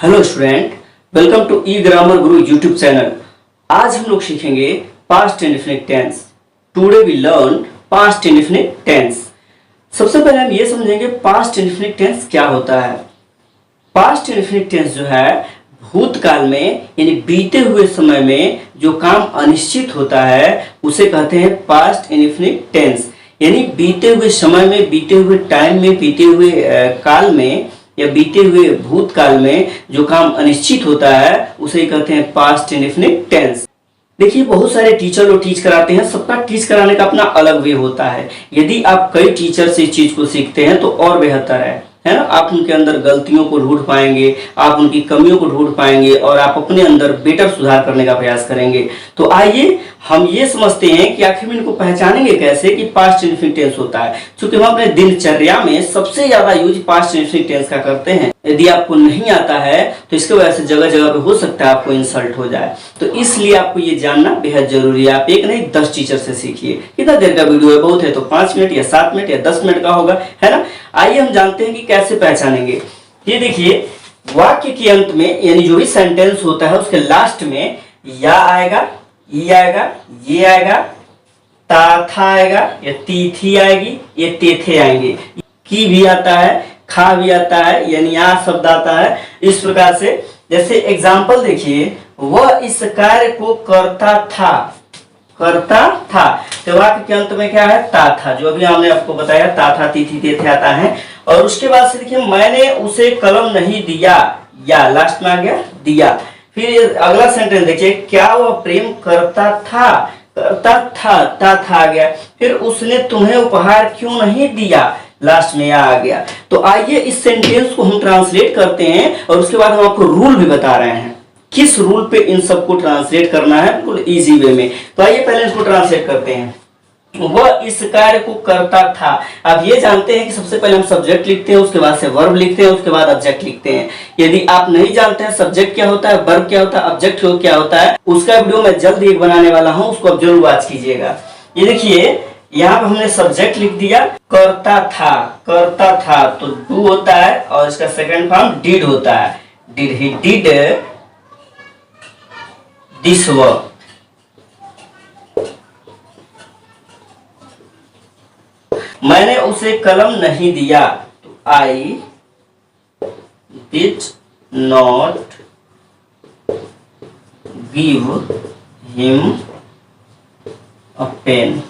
Hello student, welcome to E grammar guru YouTube channel. आज हम लोग सीखेंगे past indefinite tense. Today we learn past indefinite tense. सबसे पहले हम ये समझेंगे पास्ट इंडेफिनिट टेंस क्या होता है। पास्ट इंडेफिनिट टेंस जो है भूतकाल में यानी बीते हुए समय में जो काम अनिश्चित होता है उसे कहते हैं पास्ट इंडेफिनिट टेंस। यानी बीते हुए समय में, बीते हुए टाइम में, बीते हुए काल में या बीते हुए भूतकाल में जो काम अनिश्चित होता है उसे कहते हैं पास्ट इंडेफिनिट टेंस। देखिए, बहुत सारे टीचर लोग टीच कराते हैं, सबका टीच कराने का अपना अलग वे होता है। यदि आप कई टीचर से इस चीज को सीखते हैं तो और बेहतर है ना। आप उनके अंदर गलतियों को ढूंढ पाएंगे, आप उनकी कमियों को ढूंढ पाएंगे और आप अपने अंदर बेटर सुधार करने का प्रयास करेंगे। तो आइए हम ये समझते हैं कि आखिर में इनको पहचानेंगे कैसे कि पास्ट इंडेफिनिट टेंस होता है। क्योंकि हम अपने दिनचर्या में सबसे ज्यादा यूज पास्ट इंडेफिनिट टेंस का करते हैं। यदि आपको नहीं आता है तो इसके वजह से जगह जगह पे हो सकता है आपको इंसल्ट हो जाए। तो इसलिए आपको ये जानना बेहद जरूरी है। आप एक नहीं 10 टीचर से सीखिए। कितना देर का वीडियो है, बहुत है तो 5 मिनट या 7 मिनट या 10 मिनट का होगा, है ना। आइए हम जानते हैं कि कैसे पहचानेंगे। ये देखिए, वाक्य के अंत में यानी जो भी सेंटेंस होता है उसके लास्ट में या आएगा, ई आएगा, ये आएगा, ता था आएगा या ती थी आएगी, ये ते थे आएंगे। की भी आता है, खा भी आता है यानी आ शब्द आता है। इस प्रकार से जैसे एग्जाम्पल देखिए, वह इस कार्य को करता था, करता था। तो वाक्य के अंत में क्या है, ता था, जो अभी हमने आपको बताया ता था, ती थी, ते थे आता है। और उसके बाद से देखिए, मैंने उसे कलम नहीं दिया, या लास्ट में आ गया दिया। फिर अगला सेंटेंस देखिए, क्या वह प्रेम करता था, करता था, ता था आ गया। फिर उसने तुम्हें उपहार क्यों नहीं दिया, लास्ट में आ गया। तो आइए इस सेंटेंस को हम ट्रांसलेट करते हैं और उसके बाद हम आपको रूल भी बता रहे हैं किस रूल पे इन सबको ट्रांसलेट करना है बिल्कुल इजी वे में। तो आइए पहले इसको ट्रांसलेट करते हैं। वह इस कार्य को करता था। अब ये जानते हैं कि सबसे पहले हम सब्जेक्ट लिखते हैं, उसके बाद से वर्ब लिखते हैं, उसके बाद ऑब्जेक्ट लिखते हैं। यदि आप नहीं जानते हैं सब्जेक्ट क्या होता है, वर्ब क्या होता है, ऑब्जेक्ट क्या होता है, उसका वीडियो मैं जल्द ही बनाने वाला हूं, उसको आप जरूर वॉच कीजिएगा। ये देखिए, यहाँ पे हमने सब्जेक्ट लिख दिया करता था, करता था तो डू होता है और इसका सेकंड फॉर्म डिड होता है। Did he did this work. मैंने उसे कलम नहीं दिया तो I did not give him a pen.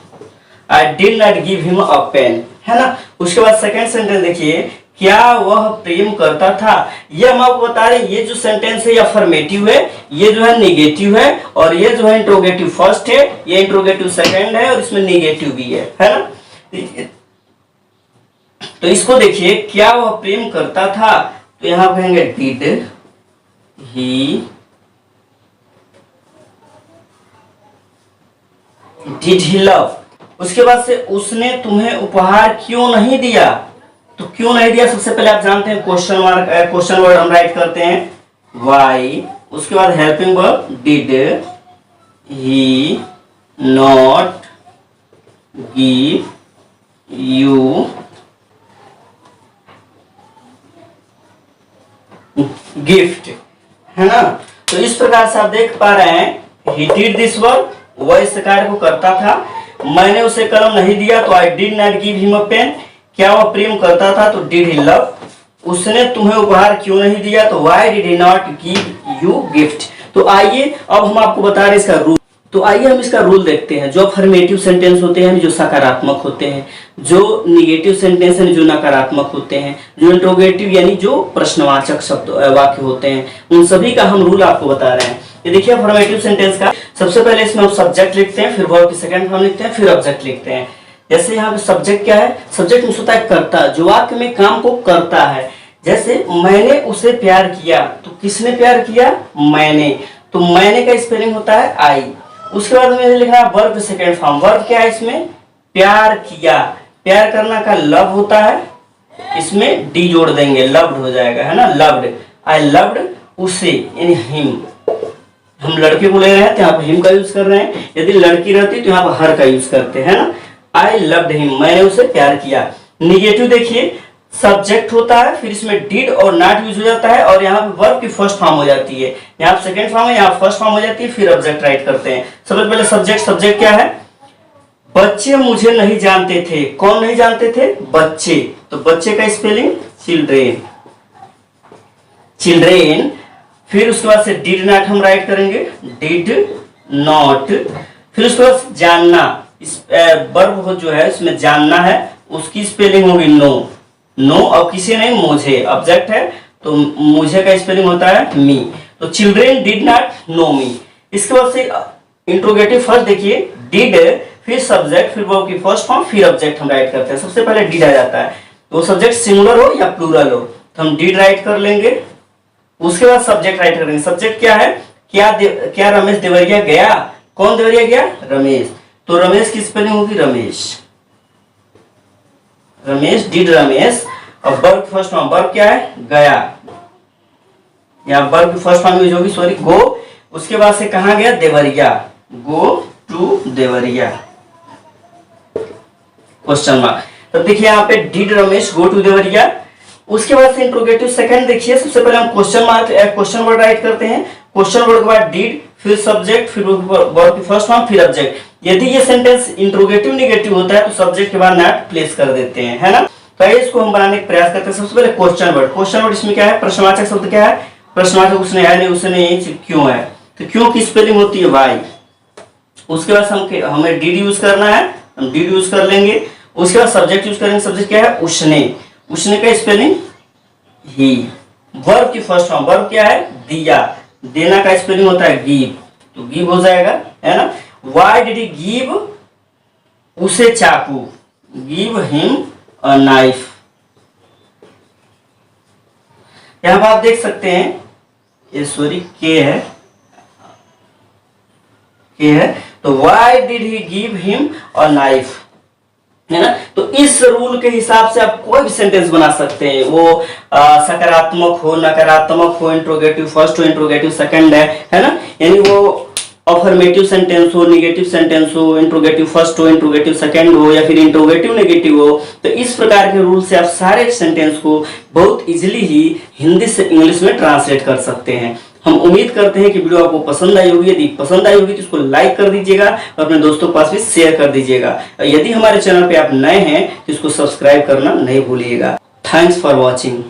I did not give him a pen, है ना। उसके बाद सेकंड सेंटेंस देखिए, क्या वह प्रेम करता था। ये हम आपको बता रहे हैं, ये जो सेंटेंस है ये अफर्मेटिव है, ये जो है नेगेटिव है और ये जो है इंट्रोगेटिव फर्स्ट है, ये इंट्रोगेटिव सेकंड है और इसमें नेगेटिव भी है ना। तो इसको देखिए, क्या वह प्रेम करता था तो यहां कहेंगे डिड ही लव। उसके बाद से उसने तुम्हें उपहार क्यों नहीं दिया, तो क्यों नहीं दिया सबसे पहले आप जानते हैं क्वेश्चन मार्क, क्वेश्चन वर्ड हम राइट करते हैं वाई। उसके बाद helping verb did he not give you gift, है ना। तो इस प्रकार से आप देख पा रहे हैं, ही डिड दिस वर्क, वह इस कार्य को करता था। मैंने उसे कलम नहीं दिया तो I did not give him a pen. क्या वह प्रेम करता था तो डिड ही लव। उसने तुम्हें उपहार क्यों नहीं दिया तो why did he not give you gift. तो आइए अब हम आपको बता रहे हैं इसका रूल। तो आइए हम इसका रूल देखते हैं। जो अफर्मेटिव सेंटेंस होते हैं जो सकारात्मक होते हैं, जो निगेटिव सेंटेंस है जो नकारात्मक होते हैं, जो इंट्रोगेटिव यानी जो प्रश्नवाचक शब्द वाक्य होते हैं, उन सभी का हम रूल आपको बता रहे हैं। ये देखिए, अफर्मेटिव सेंटेंस का सबसे पहले इसमें हम सब्जेक्ट लिखते हैं, फिर वर्ब की सेकंड फॉर्म लिखते हैं, फिर ऑब्जेक्ट लिखते हैं। जैसे यहाँ पे सब्जेक्ट क्या है, सब्जेक्ट में होता है करता, जो वाक्य में काम को करता है। जैसे मैंने उसे प्यार किया तो किसने प्यार किया, मैंने। तो मैंने का स्पेलिंग होता है आई। उसके बाद मैंने लिखा वर्ब सेकंड फॉर्म। वर्ब क्या है इसमें, प्यार किया। प्यार करना का लव होता है, इसमें डी जोड़ देंगे, लव्ड हो जाएगा, है ना, लव्ड। आई लव्ड उसे यानी हिम। हम लड़के को ले रहे हैं तो यहाँ पर हिम का यूज कर रहे हैं, यदि लड़की रहती तो यहाँ पर हर का यूज करते हैं ना। आई लव्ड हिम, मैंने उसे प्यार किया। निगेटिव देखिए, सब्जेक्ट होता है, फिर इसमें डिड और नॉट यूज हो जाता है, और यहाँ पे वर्ब की फर्स्ट फॉर्म हो जाती है। यहाँ सेकंड फॉर्म है, यहाँ फर्स्ट फॉर्म हो जाती है, फिर ऑब्जेक्ट राइट करते हैं। सबसे पहले सब्जेक्ट क्या है? बच्चे मुझे नहीं जानते थे। कौन नहीं जानते थे? बच्चे। तो बच्चे का स्पेलिंग चिल्ड्रेन, चिल्ड्रेन। फिर उसके बाद से डिड नॉट हम राइट करेंगे, डिड नॉट। फिर उसके बाद जानना, वर्ब जो है उसमें जानना है, उसकी स्पेलिंग होगी नो, नो। और किसी नहीं, मुझे ऑब्जेक्ट है, तो मुझे का स्पेलिंग होता है मी। तो चिल्ड्रेन डिड नॉट नो मी। इसके बाद से इंट्रोगेटिव फर्स्ट देखिए, डिड, फिर सब्जेक्ट, फिर वर्ब की फर्स्ट फॉर्म, फिर ऑब्जेक्ट हम राइट करते हैं। सबसे पहले डिड आ जाता है, तो सब्जेक्ट सिंगुलर हो या प्लूरल हो, तो हम डिड राइट कर लेंगे। उसके बाद सब्जेक्ट राइट करेंगे। सब्जेक्ट क्या है? क्या रमेश देवरिया गया? कौन देवरिया गया? रमेश। तो रमेश की स्पेलिंग होगी रमेश, रमेश, डिड रमेश। और वर्ब फर्स्ट फॉर्म, वर्ब क्या है? गया। यहाँ वर्ब की फर्स्ट फॉर्म यूज होगी, सॉरी, गो। उसके बाद से कहा गया? Deoria, go to Deoria, question mark. तो देखिए यहाँ पे did Ramesh go to Deoria. उसके बाद से इंट्रोगेटिव सेकंड देखिए, सबसे पहले हम क्वेश्चन वर्ड राइट करते हैं। क्वेश्चन वर्ड के बाद डिड, फिर सब्जेक्ट, फिर वर्ब की फर्स्ट फॉर्म, फिर ऑब्जेक्ट। यदि ये सेंटेंस इंट्रोगेटिव नेगेटिव होता है तो सब्जेक्ट के बाद नॉट प्लेस कर देते हैं, है ना। तो इसको हम बनाने का प्रयास करते हैं। सबसे पहले क्वेश्चन वर्ड। क्वेश्चन वर्ड इसमें क्या है? प्रश्नवाचक शब्द क्या है? प्रश्नवाचक उसने है नहीं, उसने नहीं, क्यों है। तो क्यों की स्पेलिंग होती है वाई। उसके बाद हमें डिड यूज करना है, हम डिड यूज कर लेंगे। उसके बाद सब्जेक्ट यूज करेंगे। सब्जेक्ट क्या है? उसने, उसने का स्पेलिंग ही। वर्ब की फर्स्ट फॉर्म, वर्ब क्या है? दिया, देना का स्पेलिंग होता है गिव, तो गिव हो जाएगा, है ना। व्हाई डिड ही गिव, उसे चाकू, गिव हिम अ नाइफ। यहां पर आप देख सकते हैं, ये सॉरी के है, के है, तो why did he give him a knife, है ना। तो इस रूल के हिसाब से आप कोई भी सेंटेंस बना सकते हैं, वो सकारात्मक हो, नकारात्मक हो, इंट्रोगेटिव फर्स्ट हो, इंट्रोगेटिव सेकंड है ना। यानी वो अफर्मेटिव सेंटेंस हो, नेगेटिव सेंटेंस हो, इंट्रोगेटिव फर्स्ट हो, इंट्रोगेटिव सेकंड हो, या फिर इंट्रोगेटिव नेगेटिव हो। तो इस प्रकार के रूल से आप सारे सेंटेंस को बहुत इजीली ही हिंदी से इंग्लिश में ट्रांसलेट कर सकते हैं। हम उम्मीद करते हैं कि वीडियो आपको पसंद आई होगी। यदि पसंद आई होगी तो इसको लाइक कर दीजिएगा और अपने दोस्तों के पास भी शेयर कर दीजिएगा। यदि हमारे चैनल पे आप नए हैं तो इसको सब्सक्राइब करना नहीं भूलिएगा। Thanks for watching.